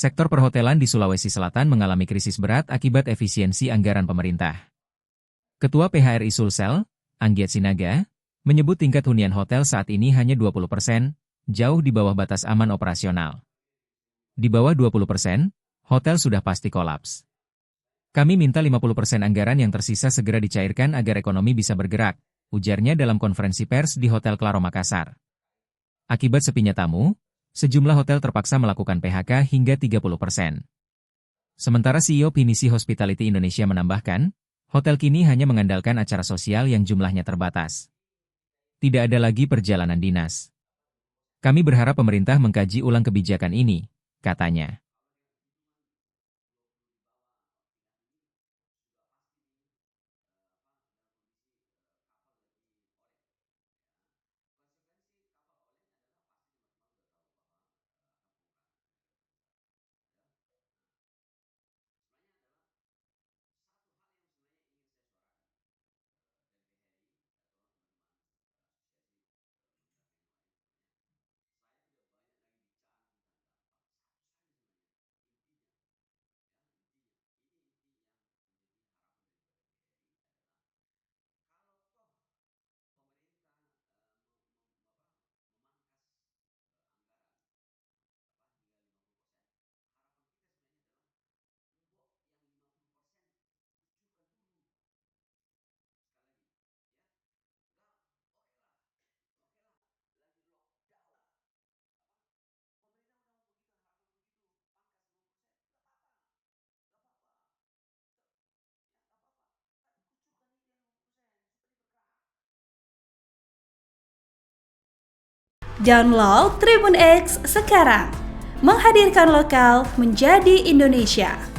Sektor perhotelan di Sulawesi Selatan mengalami krisis berat akibat efisiensi anggaran pemerintah. Ketua PHRI Sulsel, Anggiat Sinaga, menyebut tingkat hunian hotel saat ini hanya 20%, jauh di bawah batas aman operasional. Di bawah 20%, hotel sudah pasti kolaps. Kami minta 50% anggaran yang tersisa segera dicairkan agar ekonomi bisa bergerak, ujarnya dalam konferensi pers di Hotel Claro Makassar. Akibat sepinya tamu, sejumlah hotel terpaksa melakukan PHK hingga 30%. Sementara CEO Pinisi Hospitality Indonesia menambahkan, hotel kini hanya mengandalkan acara sosial yang jumlahnya terbatas. Tidak ada lagi perjalanan dinas. Kami berharap pemerintah mengkaji ulang kebijakan ini, katanya. Download Tribun X sekarang, menghadirkan lokal menjadi Indonesia.